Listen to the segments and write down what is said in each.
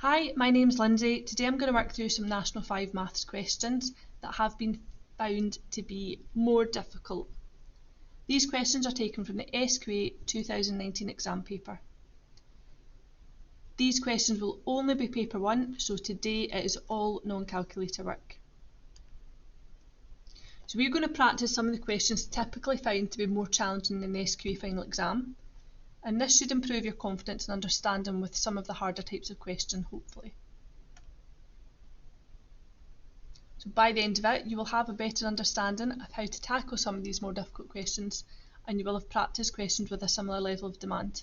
Hi, my name's Lindsay. Today I'm going to work through some National 5 maths questions that have been found to be more difficult. These questions are taken from the SQA 2019 exam paper. These questions will only be paper 1, so today it is all non-calculator work. So we're going to practice some of the questions typically found to be more challenging in the SQA final exam, and this should improve your confidence and understanding with some of the harder types of question, hopefully. So by the end of it, you will have a better understanding of how to tackle some of these more difficult questions, and you will have practiced questions with a similar level of demand.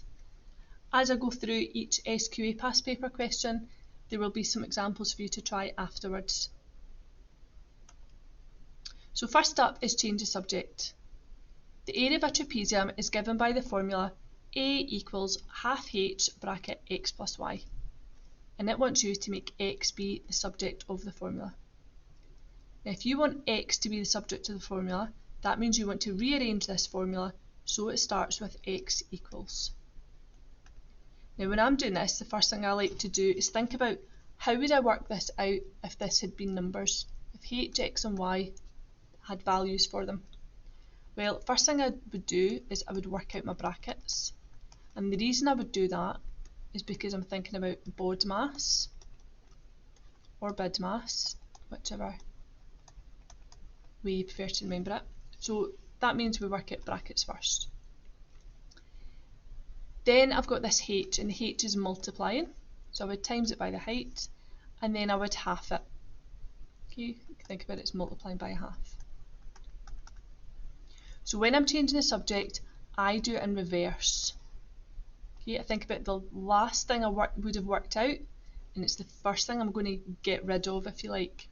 As I go through each SQA past paper question, there will be some examples for you to try afterwards. So first up is change of subject. The area of a trapezium is given by the formula A equals half h bracket x plus y, and it wants you to make x be the subject of the formula. Now, if you want x to be the subject of the formula, that means you want to rearrange this formula so it starts with x equals. Now when I'm doing this, the first thing I like to do is think about how would I work this out if this had been numbers, if h, x and y had values for them. Well, first thing I would do is I would work out my brackets, and the reason I would do that is because I'm thinking about bod mass or bid mass, whichever way you prefer to remember it. So that means we work out brackets first. Then I've got this h, and the h is multiplying, so I would times it by the height, and then I would half it. Okay, you can think about it as multiplying by a half. So when I'm changing the subject, I do it in reverse. Okay, I think about the last thing I would have worked out, and it's the first thing I'm going to get rid of, if you like.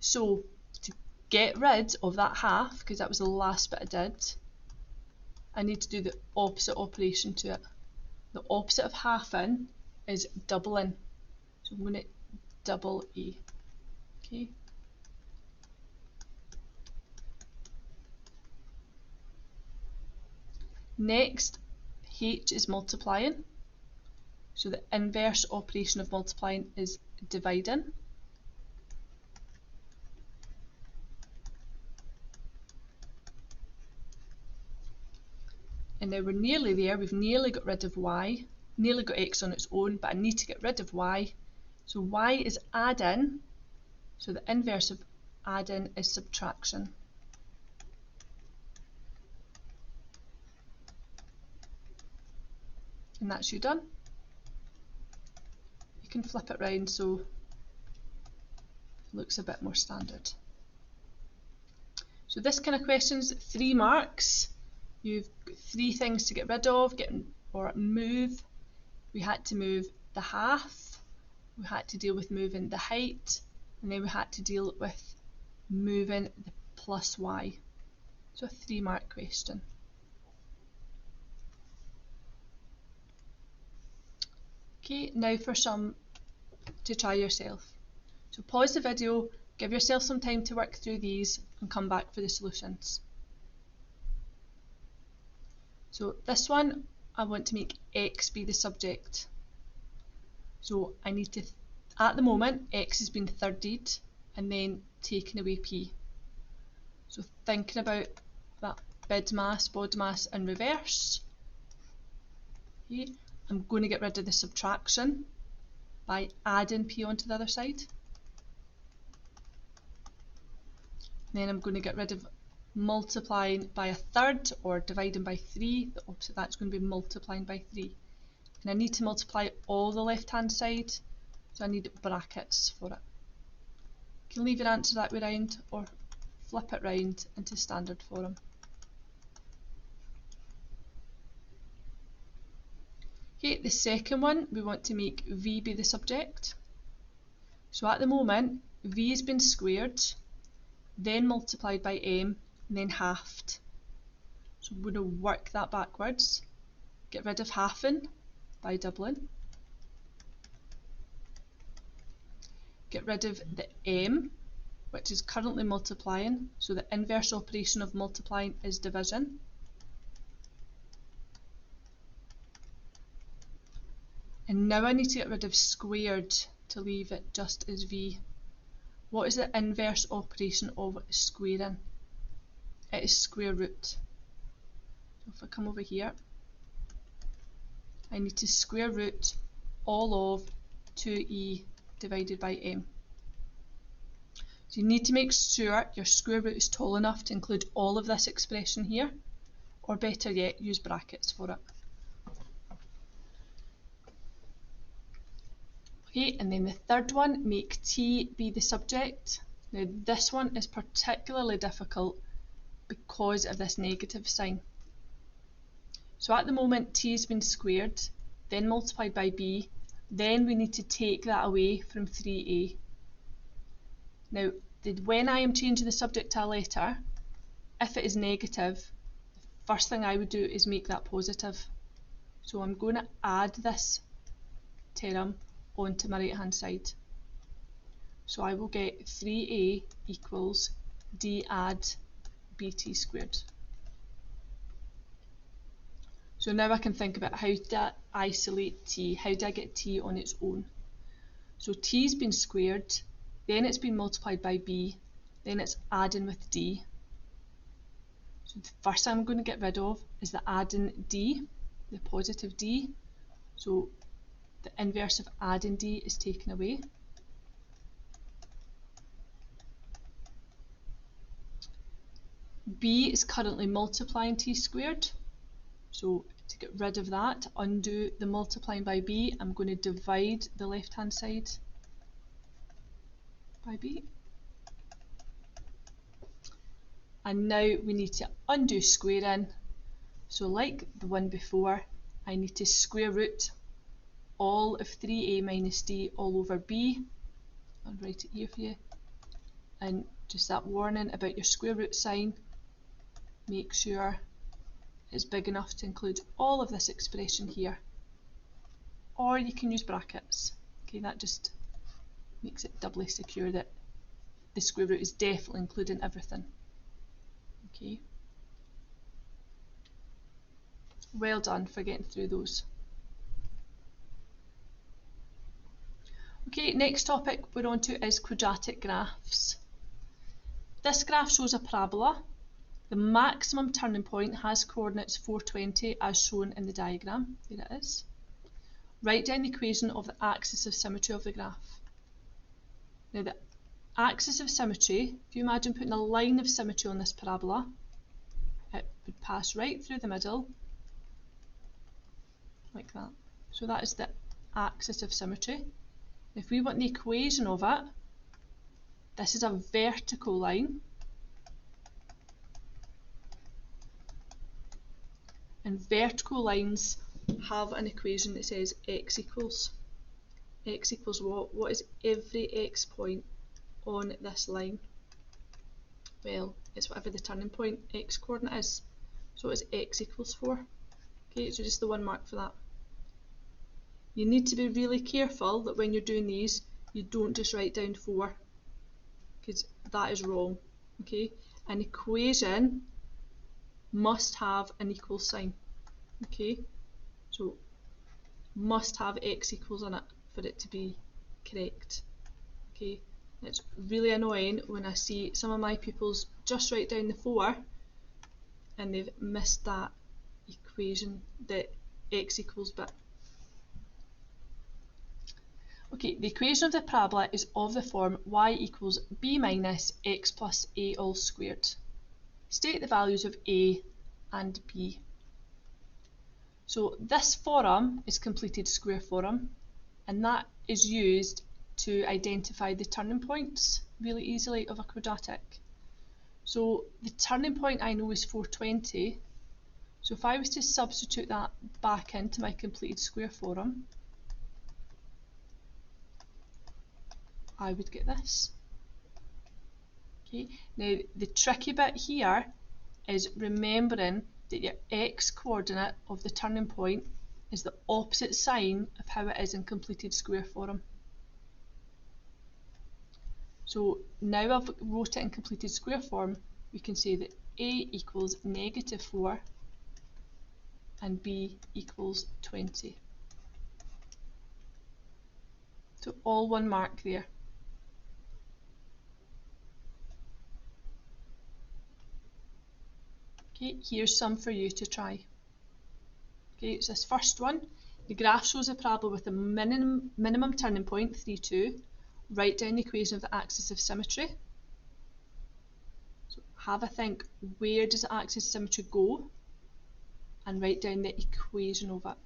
So to get rid of that half, because that was the last bit I did, I need to do the opposite operation to it. The opposite of halving is doubling. So I'm going to double A. Okay. Next, h is multiplying. So the inverse operation of multiplying is dividing. And now we're nearly there, we've nearly got rid of y, nearly got x on its own, but I need to get rid of y. So y is add-in, so the inverse of add-in is subtraction. And that's you done. You can flip it round so it looks a bit more standard. So this kind of question's 3 marks. You've got 3 things to get rid of, or move. We had to move the half, we had to deal with moving the height, and then we had to deal with moving the plus y. So a 3 mark question. Okay, now for some to try yourself. So pause the video, give yourself some time to work through these and come back for the solutions. So this one, I want to make x be the subject. So I need to, at the moment, x has been thirded and then taken away p. So thinking about that bid mass, bod mass in reverse. Okay, I'm going to get rid of the subtraction by adding p onto the other side. Then I'm going to get rid of multiplying by a third or dividing by 3. The opposite of that's going to be multiplying by 3. And I need to multiply all the left hand side, so I need brackets for it. You can leave your answer that way round or flip it round into standard form. Okay, the second one, we want to make v be the subject. So at the moment, v has been squared, then multiplied by m, and then halved. So I'm going to work that backwards. Get rid of halving by doubling. Get rid of the m, which is currently multiplying, so the inverse operation of multiplying is division. And now I need to get rid of squared to leave it just as v. What is the inverse operation of squaring? It is square root. So if I come over here, I need to square root all of 2e divided by m. So you need to make sure your square root is tall enough to include all of this expression here, or better yet, use brackets for it. Okay, and then the third one, make t be the subject. Now this one is particularly difficult because of this negative sign. So at the moment t has been squared, then multiplied by b, then we need to take that away from 3a. Now when I am changing the subject to a letter, if it is negative, the first thing I would do is make that positive. So I'm going to add this term onto my right hand side. So I will get 3a equals d add bt squared. So now I can think about how to isolate t, how do I get t on its own. So t's been squared, then it's been multiplied by b, then it's adding with d. So the first I'm going to get rid of is the adding d, the positive d. So the inverse of adding d is taken away. b is currently multiplying t squared. So to get rid of that, undo the multiplying by b, I'm going to divide the left hand side by b. And now we need to undo squaring. So like the one before, I need to square root all of 3a minus d all over b. I'll write it here for you. And just that warning about your square root sign, make sure it's big enough to include all of this expression here. Or you can use brackets. Okay, that just makes it doubly secure that the square root is definitely including everything. Okay. Well done for getting through those. Okay, next topic we're on to is quadratic graphs. This graph shows a parabola. The maximum turning point has coordinates 420 as shown in the diagram. There it is. Write down the equation of the axis of symmetry of the graph. Now the axis of symmetry, if you imagine putting a line of symmetry on this parabola, it would pass right through the middle, like that. So that is the axis of symmetry. If we want the equation of it, this is a vertical line. And vertical lines have an equation that says x equals what? What is every x point on this line? Well, it's whatever the turning point x coordinate is. So it's x equals 4. Okay, so just the one mark for that. You need to be really careful that when you're doing these, you don't just write down 4, because that is wrong. Okay, an equation must have an equal sign. Okay, so must have x equals in it for it to be correct. Okay, it's really annoying when I see some of my pupils just write down the 4 and they've missed that equation, the x equals bit. Okay, the equation of the parabola is of the form y equals b minus x plus a all squared. State the values of a and b. So this form is completed square form, and that is used to identify the turning points really easily of a quadratic. So the turning point I know is 420, so if I was to substitute that back into my completed square form, I would get this. Okay. Now the tricky bit here is remembering that your x coordinate of the turning point is the opposite sign of how it is in completed square form. So now I've wrote it in completed square form, we can say that a equals -4 and b equals 20. So all 1 mark there. Okay, here's some for you to try. Okay, it's this first one. The graph shows a parabola with a minimum turning point, 3, 2. Write down the equation of the axis of symmetry. So have a think, where does the axis of symmetry go? And write down the equation of it.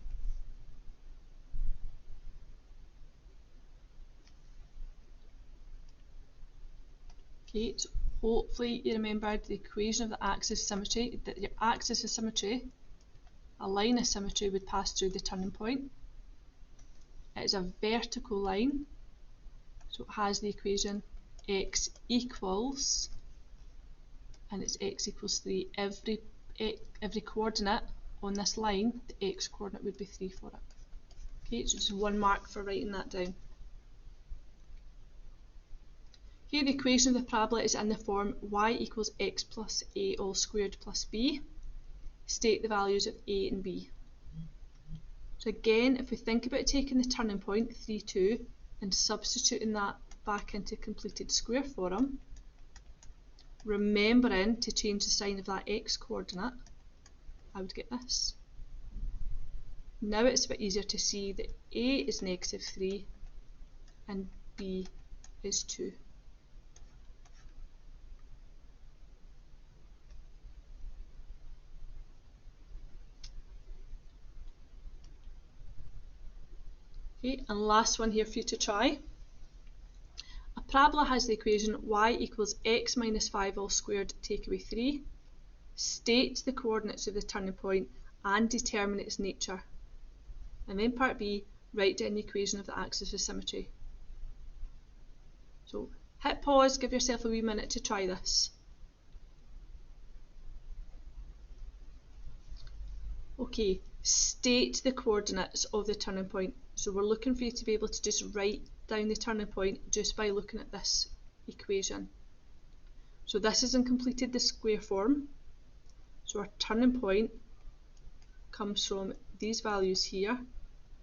Okay, so hopefully you remembered the equation of the axis of symmetry, that your axis of symmetry, a line of symmetry, would pass through the turning point. It is a vertical line, so it has the equation x equals, and it's x equals 3. Every coordinate on this line, the x coordinate would be 3 for it. Okay, so just 1 mark for writing that down. Here the equation of the parabola is in the form y equals x plus a all squared plus b. State the values of a and b. So again, if we think about taking the turning point, 3, 2, and substituting that back into completed square form, remembering to change the sign of that x coordinate, I would get this. Now it's a bit easier to see that a is negative 3 and b is 2. Okay, and last one here for you to try. A parabola has the equation y equals x minus 5 all squared take away 3. State the coordinates of the turning point and determine its nature. And then part B, write down the equation of the axis of symmetry. So hit pause, give yourself a wee minute to try this. Okay, state the coordinates of the turning point. So we're looking for you to be able to just write down the turning point just by looking at this equation. So this isn't completed the square form. So our turning point comes from these values here.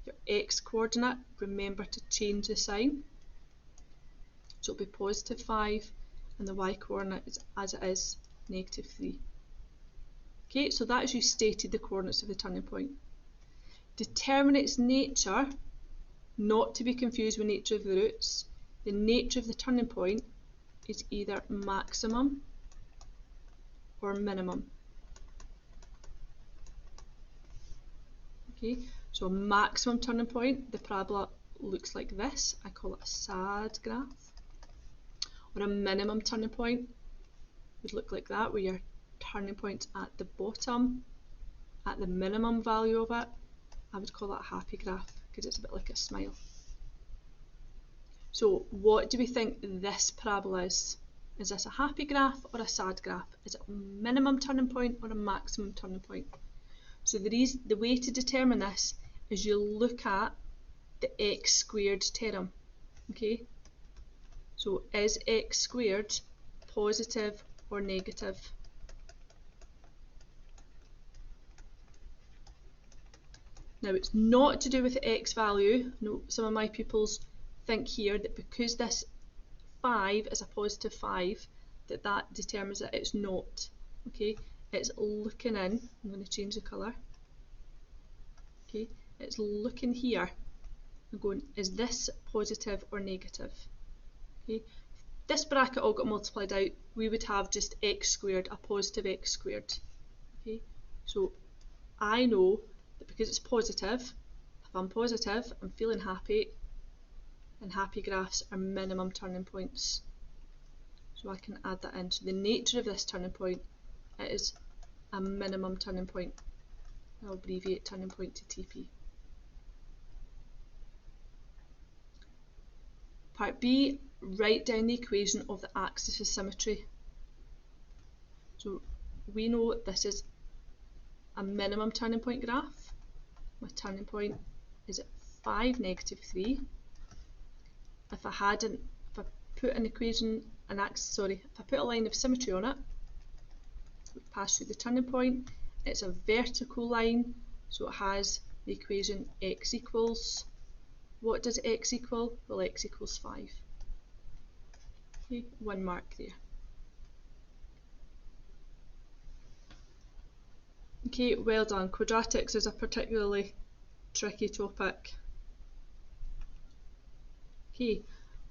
Your x coordinate, remember to change the sign. So it'll be positive 5 and the y coordinate is as it is, negative 3. Okay, so that is you stated the coordinates of the turning point. Determine its nature, not to be confused with nature of the roots. The nature of the turning point is either maximum or minimum. Okay, so a maximum turning point, the parabola looks like this. I call it a sad graph. Or a minimum turning point would look like that, where your turning point's at the bottom, at the minimum value of it. I would call that a happy graph because it's a bit like a smile. So what do we think this parabola is? Is this a happy graph or a sad graph? Is it a minimum turning point or a maximum turning point? So the way to determine this is you look at the x squared term. Okay? So is x squared positive or negative? Now it's not to do with the x value. No, some of my pupils think here that because this 5 is a positive 5, that determines that it's not. Okay, it's looking in. I'm going to change the colour. Okay, it's looking here and going, is this positive or negative? Okay, if this bracket all got multiplied out, we would have just x squared, a positive x squared. Okay, so I know that because it's positive, if I'm positive, I'm feeling happy, and happy graphs are minimum turning points. So I can add that in. So the nature of this turning point, it is a minimum turning point. I'll abbreviate turning point to TP. Part B, write down the equation of the axis of symmetry. So we know this is a minimum turning point graph. My turning point is at 5, negative 3. If I put an equation, if I put a line of symmetry on it, it would pass through the turning point. It's a vertical line, so it has the equation x equals What does x equal? Well, x equals 5. Okay, 1 mark there. Okay, well done. Quadratics is a particularly tricky topic. Okay,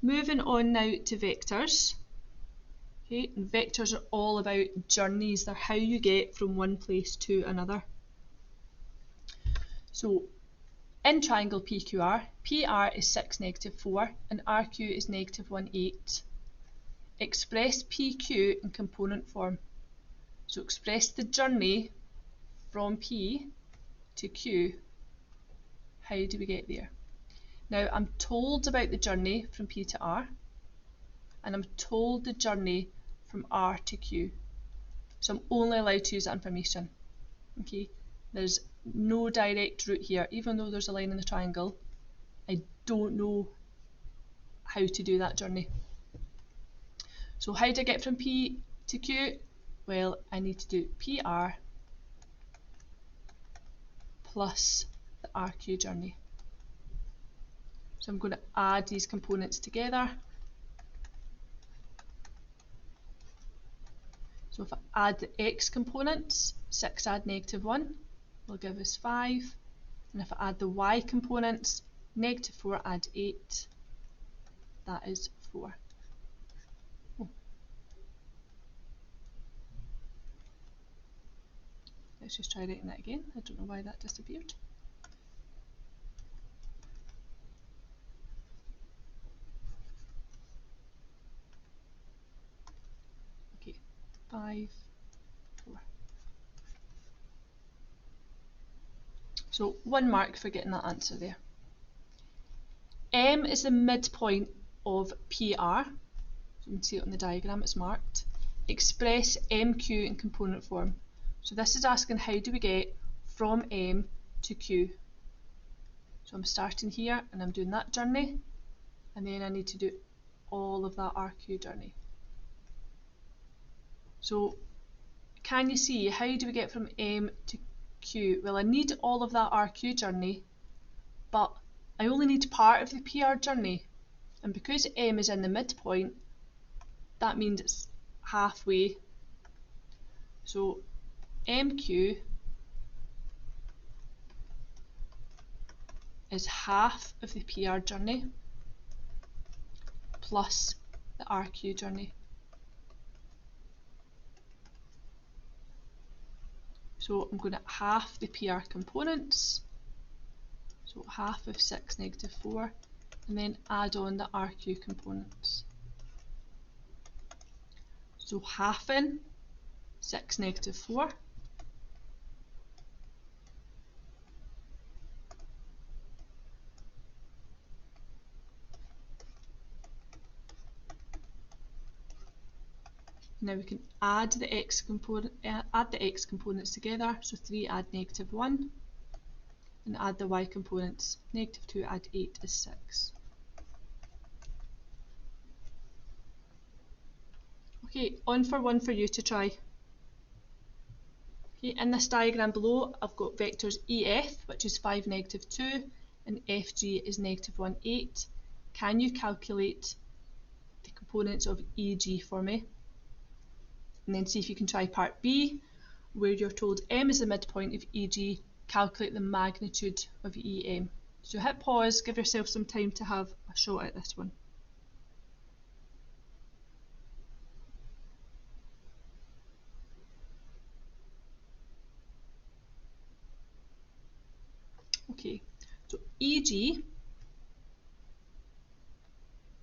moving on now to vectors. Okay, and vectors are all about journeys. They're how you get from one place to another. So, in triangle PQR, PR is 6, negative 4, and RQ is negative 1, 8. Express PQ in component form. So express the journey from P to Q. How do we get there? Now I'm told about the journey from P to R, and I'm told the journey from R to Q. So I'm only allowed to use that information. Okay, there's no direct route here, even though there's a line in the triangle. I don't know how to do that journey. So how do I get from P to Q? Well, I need to do PR plus the RQ journey. So I'm going to add these components together. So if I add the x components, 6 add negative 1 will give us 5. And if I add the y components, negative 4 add 8, that is 4. Oh. Let's just try writing that again. I don't know why that disappeared. Okay, 5, 4. So 1 mark for getting that answer there. M is the midpoint of PR. So you can see it on the diagram, it's marked. Express MQ in component form. So this is asking how do we get from M to Q. So I'm starting here and I'm doing that journey, and then I need to do all of that RQ journey. So can you see how do we get from M to Q? Well, I need all of that RQ journey, but I only need part of the PR journey, and because M is in the midpoint, that means it's halfway. So MQ is half of the PR journey plus the RQ journey. So I'm going to half the PR components, so half of 6, negative 4, and then add on the RQ components. So halving 6, negative 4. Now we can add the x components together. So 3 add negative 1, and add the y components. Negative 2 add 8 is 6. Okay, on for one for you to try. Okay, in this diagram below, I've got vectors EF, which is 5, negative 2, and FG is negative 1, 8. Can you calculate the components of EG for me? And then see if you can try part B, where you're told M is the midpoint of EG, calculate the magnitude of EM. So hit pause, give yourself some time to have a shot at this one. Okay, so EG,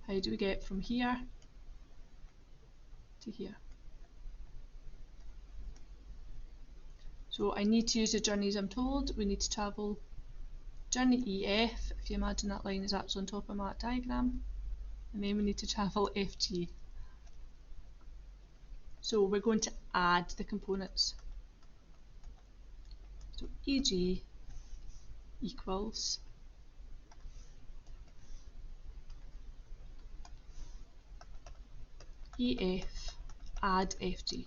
how do we get from here to here? So I need to use the journeys I'm told. We need to travel journey EF, if you imagine that line is actually on top of my diagram, and then we need to travel FG. So we're going to add the components. So EG equals EF add FG.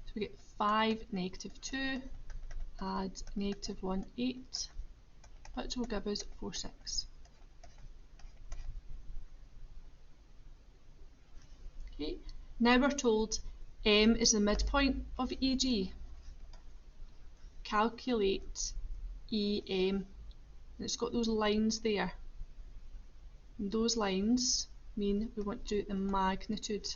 So we get 5, negative 2 add -1/8, which will give us 4/6. Okay, now we're told M is the midpoint of EG. Calculate EM, and it's got those lines there. And those lines mean we want to do the magnitude.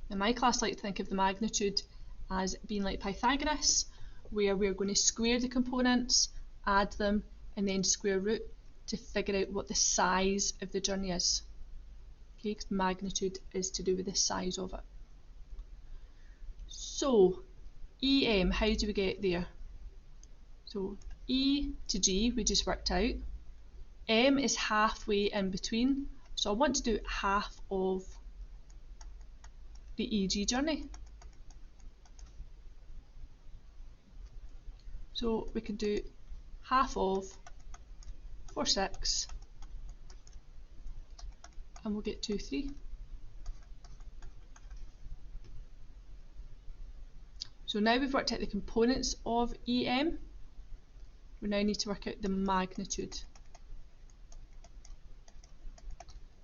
In my class, I like to think of the magnitude as being like Pythagoras, where we're going to square the components, add them, and then square root to figure out what the size of the journey is. Okay, because magnitude is to do with the size of it. So, EM, how do we get there? So, E to G we just worked out. M is halfway in between, so I want to do half of the EG journey. So we can do half of 4/6 and we'll get 2/3. So now we've worked out the components of EM, we now need to work out the magnitude.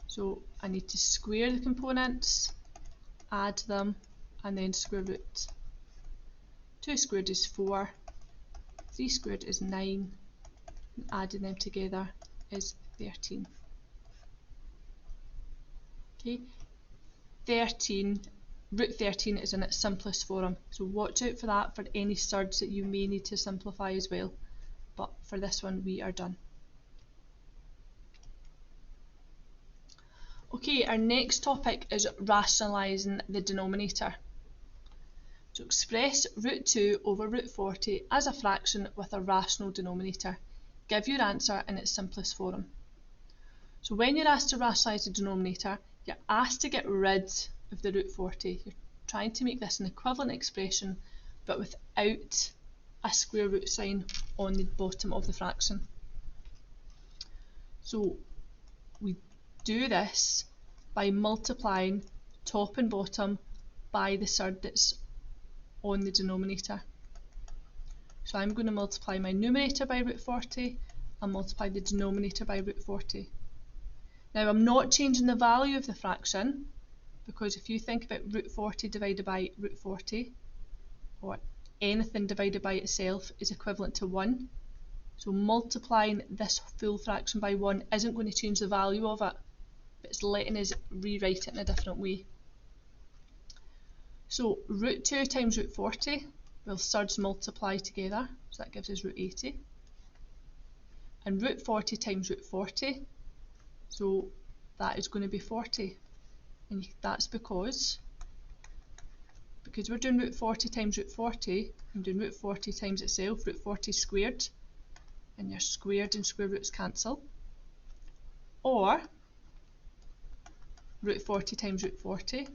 So I need to square the components, add them, and then square root. 2 squared is 4, 3 squared is 9, and adding them together is 13. Okay, root 13 is in its simplest form, so watch out for that for any surds that you may need to simplify as well, but for this one we are done. Okay, our next topic is rationalising the denominator. So express root 2 over root 40 as a fraction with a rational denominator. Give your answer in its simplest form. So when you're asked to rationalise the denominator, you're asked to get rid of the root 40. You're trying to make this an equivalent expression, but without a square root sign on the bottom of the fraction. So we do this by multiplying top and bottom by the surd that's on the denominator. So I'm going to multiply my numerator by root 40 and multiply the denominator by root 40. Now I'm not changing the value of the fraction, because if you think about root 40 divided by root 40, or anything divided by itself is equivalent to 1. So multiplying this full fraction by 1 isn't going to change the value of it, but it's letting us rewrite it in a different way. So root 2 times root 40, will surds multiply together, so that gives us root 80. And root 40 times root 40, so that is going to be 40. And that's because we're doing root 40 times root 40, I'm doing root 40 times itself, root 40 squared, and your squared and square roots cancel. Or root 40 times root 40,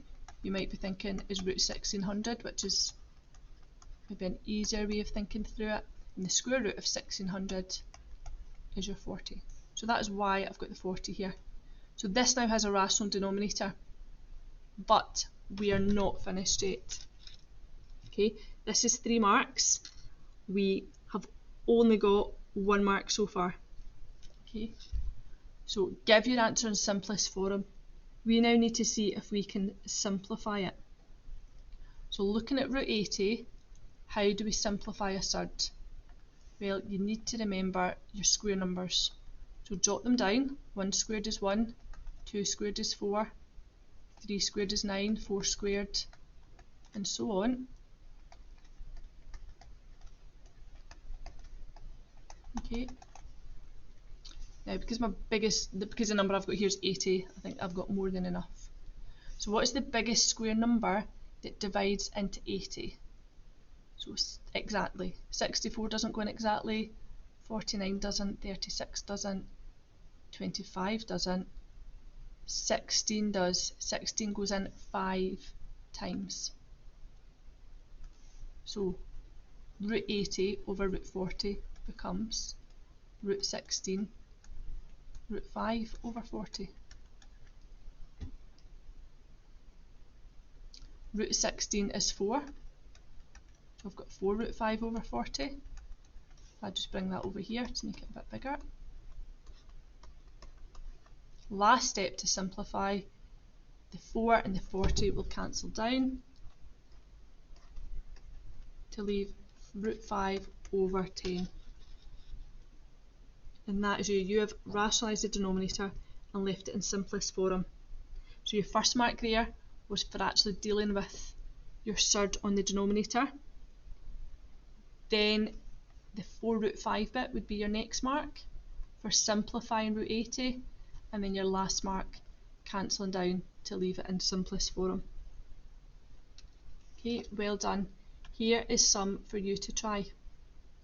you might be thinking is root 1600, which is maybe an easier way of thinking through it, and the square root of 1600 is your 40. So that is why I've got the 40 here. So this now has a rational denominator, but we are not finished yet. Okay, this is 3 marks. We have only got 1 mark so far. Okay, so give your answer in simplest form. We now need to see if we can simplify it. So looking at root 80, how do we simplify a surd? Well, you need to remember your square numbers. So jot them down. 1 squared is 1, 2 squared is 4, 3 squared is 9, 4 squared, and so on. Okay. Now, because the number I've got here is 80, I think I've got more than enough. So what is the biggest square number that divides into 80? So exactly. 64 doesn't go in exactly, 49 doesn't, 36 doesn't, 25 doesn't, 16 does. 16 goes in 5 times. So root 80 over root 40 becomes root 16 root 5 over 40. Root 16 is 4. So I've got 4 root 5 over 40. If I just bring that over here to make it a bit bigger. Last step to simplify, the 4 and the 40 will cancel down to leave root 5 over 10. And that is you have rationalised the denominator and left it in simplest form. So your first mark there was for actually dealing with your surd on the denominator. Then the 4 root 5 bit would be your next mark for simplifying root 80, and then your last mark cancelling down to leave it in simplest form. Okay, well done. Here is some for you to try.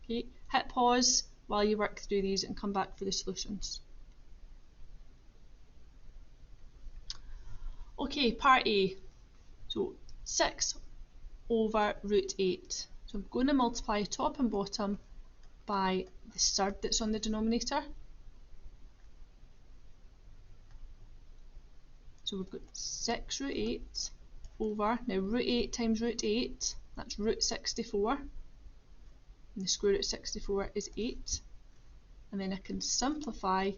Okay, hit pause while you work through these and come back for the solutions. Okay, part A. So 6 over root 8. So I'm going to multiply top and bottom by the surd that's on the denominator. So we've got 6 root 8 over, now root 8 times root 8, that's root 64. And the square root of 64 is 8. And then I can simplify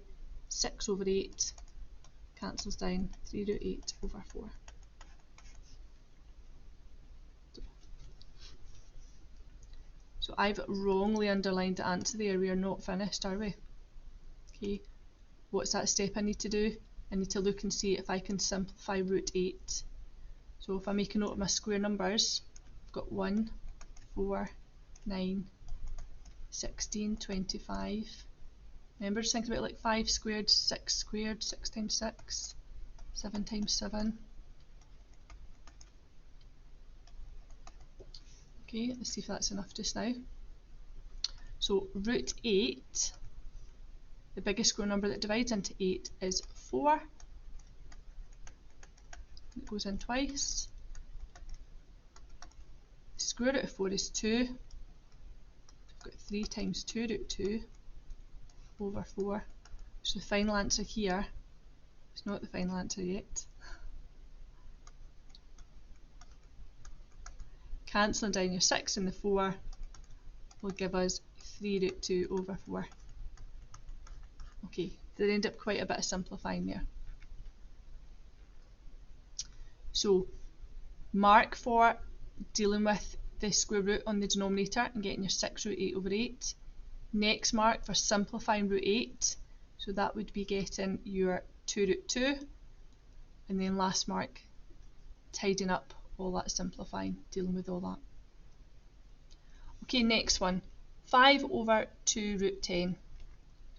6 over 8, cancels down 3 root 8 over 4. So I've wrongly underlined the answer there. We are not finished, are we? Okay, what's that step I need to do? I need to look and see if I can simplify root 8. So if I make a note of my square numbers, I've got 1, 4, 9, 16, 25. Remember, just think about it like 5 squared, 6 squared, 6 times 6, 7 times 7. Okay, let's see if that's enough just now. So root 8, the biggest square number that divides into 8 is 4. It goes in twice. The square root of 4 is 2. I've got 3 times 2 root 2 over 4. So the final answer here is not the final answer yet. Cancelling down your 6 and the 4 will give us 3 root 2 over 4. Okay, there end up quite a bit of simplifying there. So mark for dealing with the square root on the denominator and getting your 6 root 8 over 8. Next mark for simplifying root 8, so that would be getting your 2 root 2. And then last mark, tidying up all that simplifying, dealing with all that. Okay, next one, 5 over 2 root 10.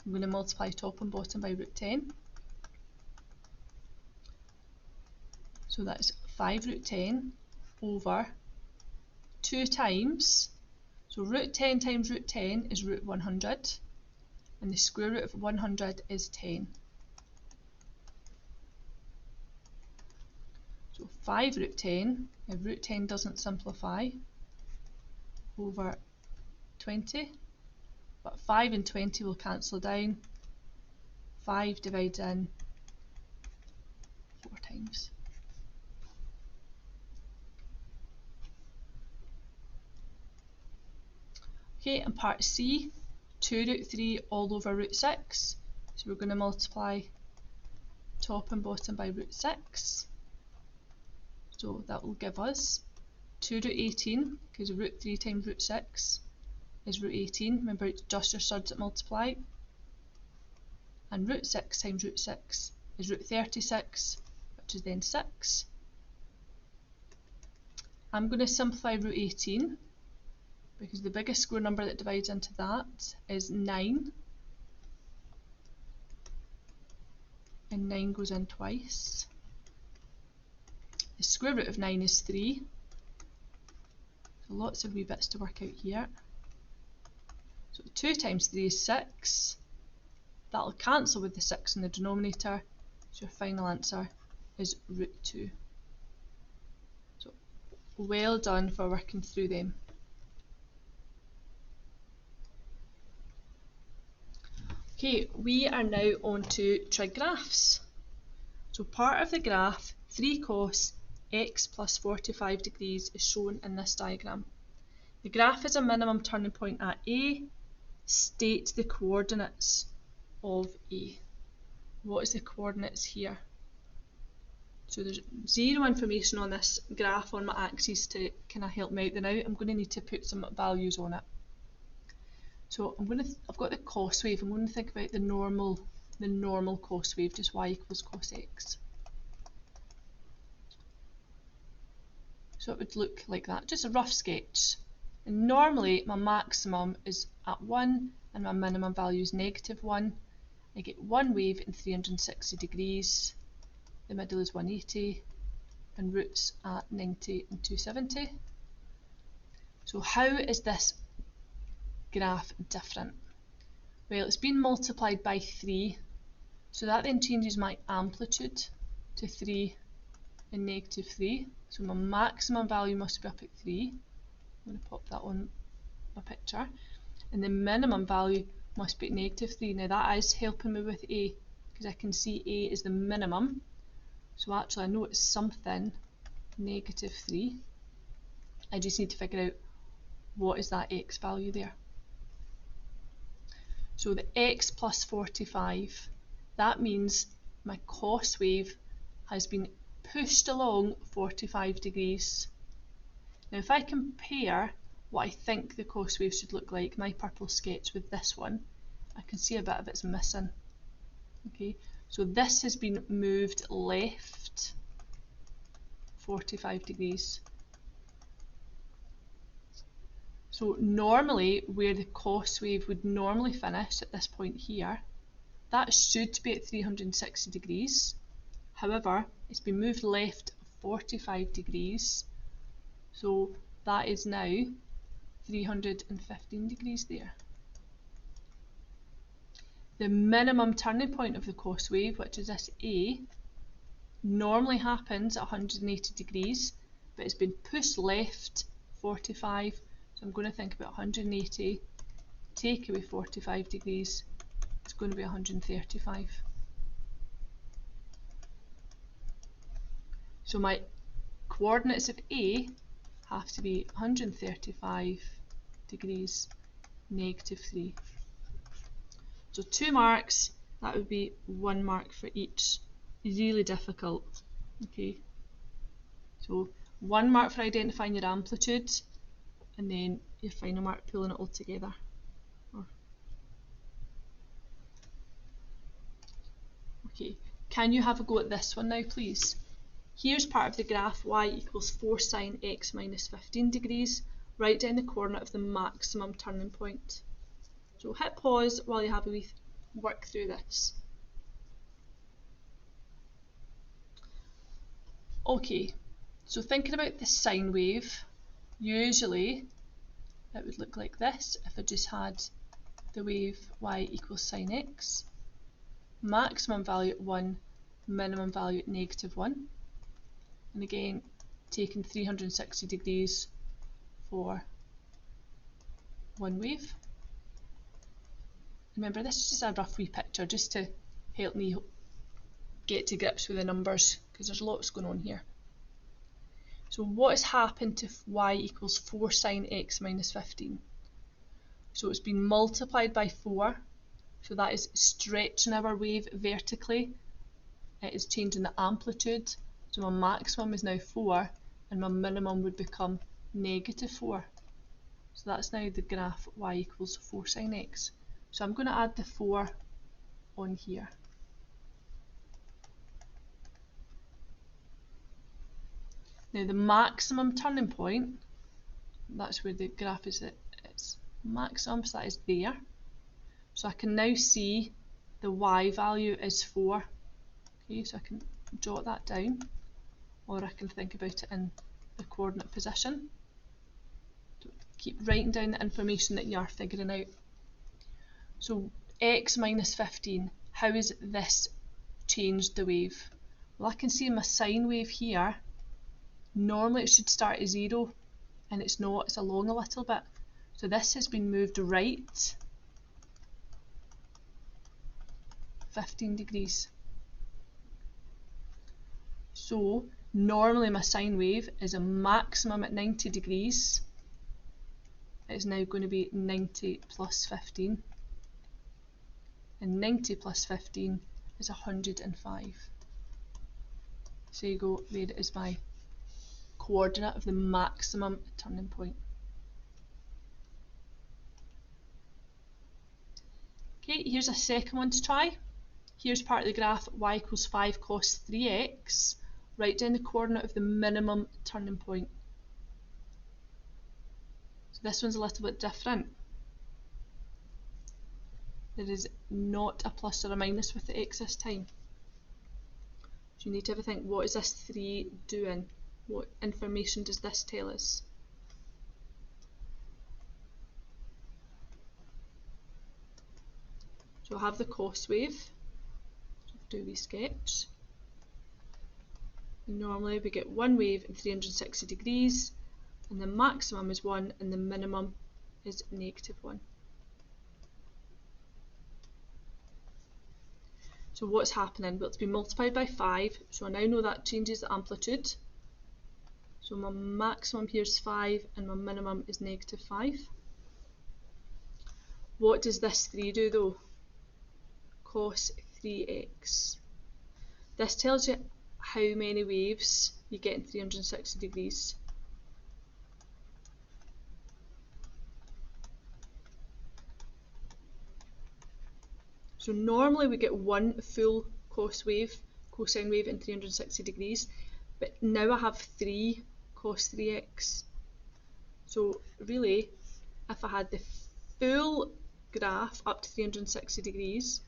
I'm going to multiply top and bottom by root 10. So that's 5 root 10 over 2 times, so root 10 times root 10 is root 100, and the square root of 100 is 10. So 5 root 10, now root 10 doesn't simplify, over 20, but 5 and 20 will cancel down. 5 divides in 4 times. Okay, and part C, 2 root 3 all over root 6. So we're going to multiply top and bottom by root 6. So that will give us 2 root 18, because root 3 times root 6 is root 18. Remember, it's just your surds that multiply. And root 6 times root 6 is root 36, which is then 6. I'm going to simplify root 18, because the biggest square number that divides into that is 9. And 9 goes in twice. The square root of 9 is 3. So lots of wee bits to work out here. So 2 times 3 is 6. That'll cancel with the 6 in the denominator. So your final answer is root 2. So well done for working through them. Okay, we are now on to trig graphs. So part of the graph, 3 cos x plus 45 degrees is shown in this diagram. The graph has a minimum turning point at A. State the coordinates of A. What is the coordinates here? So there's zero information on this graph on my axis to kind of help me out. Now I'm going to need to put some values on it. So I've got the cos wave. I'm going to think about the normal cos wave, just y equals cos x. So it would look like that, just a rough sketch. And normally my maximum is at 1 and my minimum value is -1. I get one wave in 360 degrees, the middle is 180, and roots at 90 and 270. So how is this graph different? Well, it's been multiplied by 3, so that then changes my amplitude to 3 and -3. So my maximum value must be up at 3. I'm going to pop that on my picture. And the minimum value must be at -3. Now that is helping me with A, because I can see A is the minimum. So actually I know it's something -3. I just need to figure out what is that x value there. So the x plus 45, that means my cos wave has been pushed along 45 degrees. Now if I compare what I think the cos wave should look like, my purple sketch, with this one, I can see a bit of it's missing. Okay, so this has been moved left 45 degrees. So normally where the cos wave would normally finish at this point here, that should be at 360 degrees. However, it's been moved left 45 degrees. So that is now 315 degrees there. The minimum turning point of the cos wave, which is this A, normally happens at 180 degrees, but it's been pushed left 45. So I'm going to think about 180, take away 45 degrees, it's going to be 135. So my coordinates of A have to be 135 degrees, -3. So 2 marks, that would be 1 mark for each. Really difficult. Okay. So 1 mark for identifying your amplitude, and then your final mark pulling it all together. Okay, can you have a go at this one now, please? Here's part of the graph y equals 4 sine x minus 15 degrees. Write down the coordinate of the maximum turning point. So hit pause while you have a wee work through this. Okay, so thinking about the sine wave, usually it would look like this if I just had the wave y equals sine x, maximum value at 1, minimum value at -1, and again taking 360 degrees for one wave. Remember, this is just a rough wee picture just to help me get to grips with the numbers, because there's lots going on here. So what has happened to y equals 4 sine x minus 15? So it's been multiplied by 4, so that is stretching our wave vertically. It is changing the amplitude, so my maximum is now 4 and my minimum would become -4. So that's now the graph y equals 4 sine x. So I'm going to add the 4 on here. Now the maximum turning point, that's where the graph is at its maximum, so that is there. So I can now see the y value is 4. Okay, so I can jot that down, or I can think about it in the coordinate position. Keep writing down the information that you are figuring out. So x minus 15, how has this changed the wave? Well, I can see my sine wave here, normally it should start at 0, and it's not, it's along a little bit. So this has been moved right 15 degrees. So normally my sine wave is a maximum at 90 degrees, it's now going to be 90 plus 15. And 90 plus 15 is 105. So you go, there it is my coordinate of the maximum turning point. Okay, here's a second one to try. Here's part of the graph y equals 5 cos 3x. Write down the coordinate of the minimum turning point. So this one's a little bit different. There is not a plus or a minus with the x this time. So you need to have a think, what is this 3 doing? What information does this tell us? So I'll have the cos wave. So do we sketch? And normally we get one wave in 360 degrees, and the maximum is 1 and the minimum is -1. So what's happening? Well, it's been multiplied by 5, so I now know that changes the amplitude. So my maximum here is 5 and my minimum is -5. What does this 3 do though? Cos 3x. This tells you how many waves you get in 360 degrees. So normally we get one full cosine wave in 360 degrees, but now I have 3 cos 3x. So really, if I had the full graph up to 360 degrees,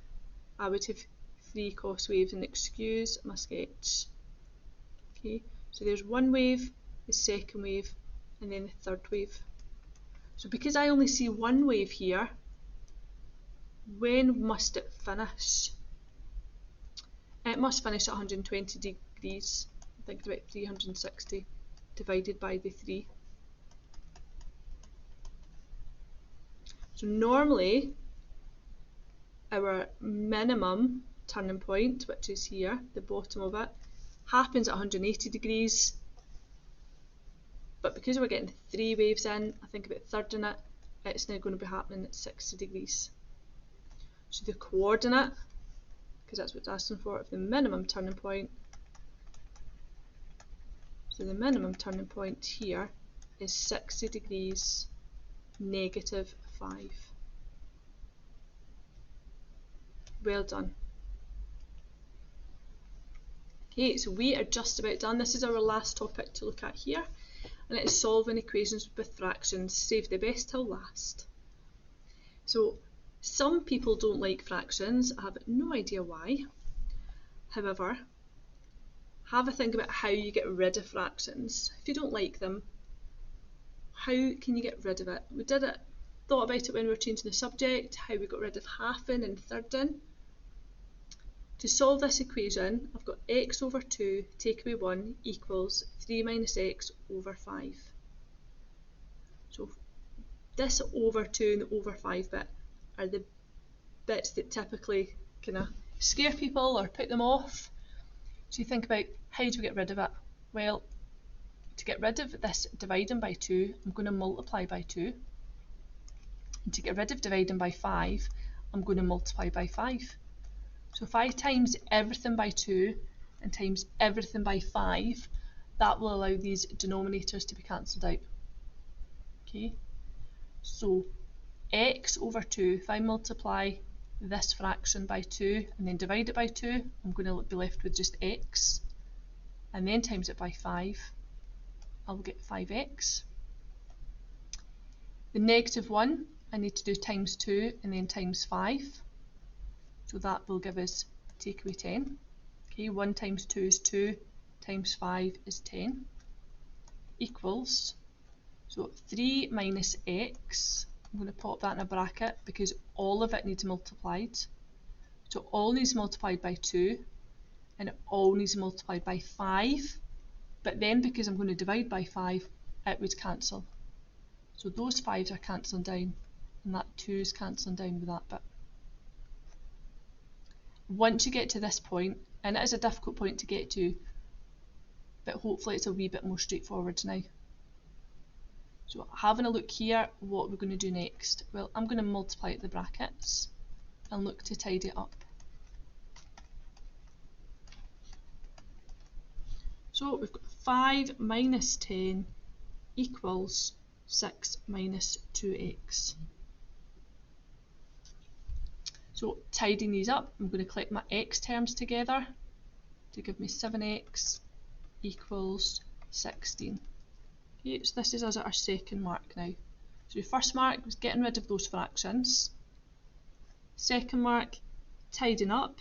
I would have 3 cos waves, and excuse my sketch. Okay, so there's one wave, the second wave, and then the third wave. So because I only see one wave here, when must it finish? It must finish at 120 degrees. I think it's about 360 divided by the 3. So normally our minimum turning point, which is here, the bottom of it, happens at 180 degrees. But because we're getting 3 waves in, I think about a third in it, it's now going to be happening at 60 degrees. So the coordinate, because that's what it's asking for, of the minimum turning point, so the minimum turning point here is 60 degrees -5. Well done. Okay, so we are just about done. This is our last topic to look at here, and it is solving equations with fractions. Save the best till last. So some people don't like fractions. I have no idea why. However, have a think about how you get rid of fractions. If you don't like them, how can you get rid of it? We thought about it when we were changing the subject, how we got rid of halving and thirding. To solve this equation, I've got x over 2 take away 1 equals 3 minus x over 5. So this over 2 and the over 5 bit are the bits that typically kind of scare people or put them off. So you think about, how do we get rid of it? Well, to get rid of this dividing by 2, I'm going to multiply by 2. And to get rid of dividing by 5, I'm going to multiply by 5. So if I times everything by 2 and times everything by 5, that will allow these denominators to be cancelled out. Okay, so x over 2, if I multiply this fraction by 2 and then divide it by 2, I'm going to be left with just x, and then times it by 5, I'll get 5x. The -1, I need to do times 2 and then times 5. So that will give us take away 10. Okay, 1 times 2 is 2, times 5 is 10, equals, so 3 minus x, I'm going to pop that in a bracket because all of it needs multiplied. So all needs multiplied by 2, and it all needs multiplied by 5, but then because I'm going to divide by 5, it would cancel. So those 5s are cancelling down, and that 2 is cancelling down with that bit. Once you get to this point, and it is a difficult point to get to, but hopefully it's a wee bit more straightforward now. So having a look here, what we're going to do next? Well, I'm going to multiply the brackets and look to tidy it up. So we've got 5 minus 10 equals 6 minus 2x. So tidying these up, I'm going to collect my x terms together to give me 7x equals 16. Okay, so this is us at our second mark now. So your first mark was getting rid of those fractions. Second mark, tidying up.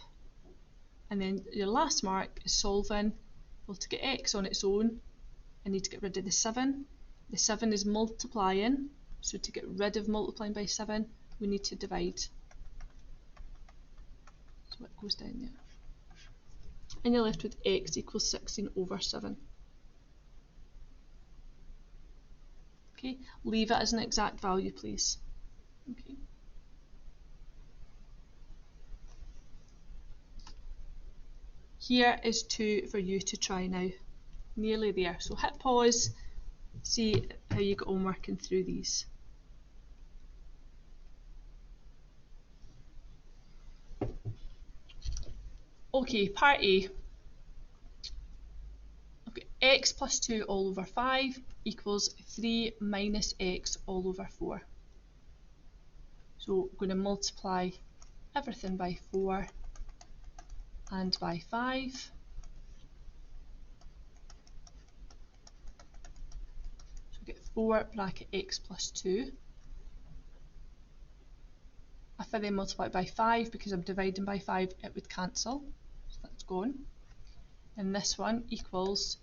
And then your last mark is solving. Well, to get x on its own, I need to get rid of the 7. The 7 is multiplying, so to get rid of multiplying by 7, we need to divide. So it goes down there. And you're left with x equals 16 over 7. Okay, leave it as an exact value, please. Okay. Here is 2 for you to try now. Nearly there. So hit pause, see how you get on working through these. Okay, part A. Okay, x plus 2 all over 5 equals 3 minus x all over 4. So we're going to multiply everything by 4 and by 5. So we get 4 bracket x plus 2. If I then multiply it by 5, because I'm dividing by 5, it would cancel. So that's gone. And this one equals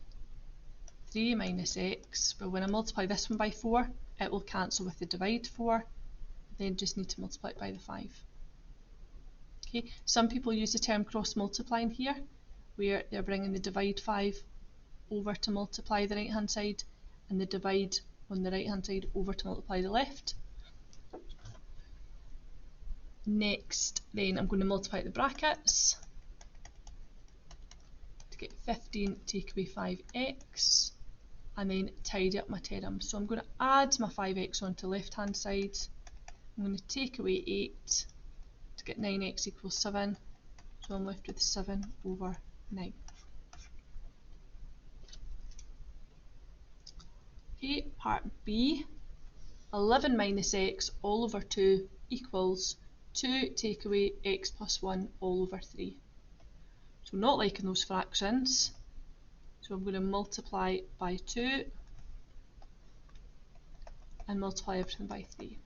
3 minus x. But when I multiply this one by 4, it will cancel with the divide 4. Then just need to multiply it by the 5. Okay. Some people use the term cross multiplying here, where they're bringing the divide 5 over to multiply the right hand side, and the divide on the right hand side over to multiply the left. Next, then I'm going to multiply the brackets to get 15 take away 5x, and then tidy up my terms. So I'm going to add my 5x onto the left hand side. I'm going to take away 8 to get 9x equals 7. So I'm left with 7 over 9. Okay, part B. 11 minus x all over 2 equals 2 take away x plus 1 all over 3. So not liking those fractions, so I'm going to multiply by 2 and multiply everything by 3.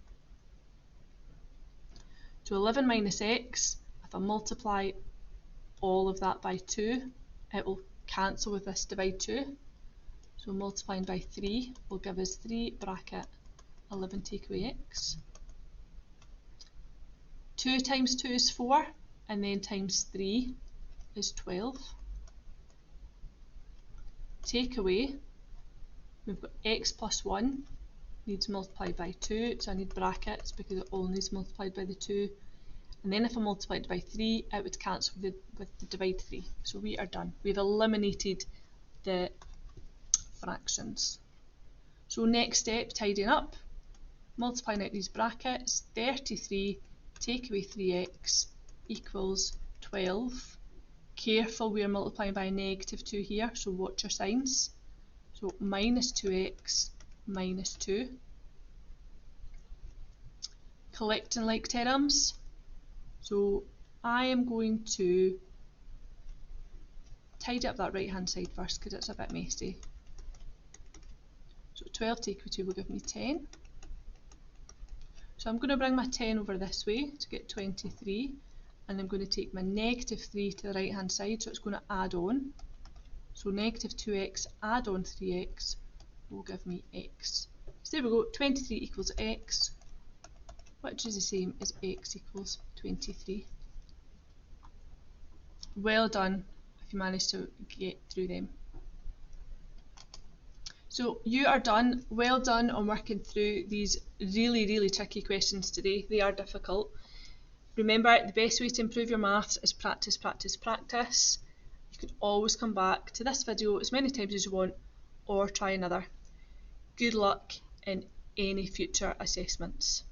So 11 minus x, if I multiply all of that by 2, it will cancel with this divide 2. So multiplying by 3 will give us 3 bracket 11 take away x. 2 times 2 is 4, and then times 3 is 12. Take away, we've got x plus 1 needs multiplied by 2, so I need brackets because it all needs multiplied by the 2. And then if I multiplied it by 3, it would cancel with the divide 3. So we are done. We've eliminated the fractions. So next step, tidying up. Multiplying out these brackets, 33 take away 3x equals 12. Careful, we are multiplying by a negative 2 here, so watch your signs. So minus 2x minus 2. Collecting like terms. So I am going to tidy up that right hand side first because it's a bit messy. So 12 take away 2 will give me 10. So I'm going to bring my 10 over this way to get 23, and I'm going to take my negative 3 to the right hand side, so it's going to add on. So negative 2x add on 3x will give me x. So there we go, 23 equals x, which is the same as x equals 23. Well done if you managed to get through them. So you are done. Well done on working through these really tricky questions today. They are difficult. Remember, the best way to improve your maths is practice, practice, practice. You can always come back to this video as many times as you want or try another. Good luck in any future assessments.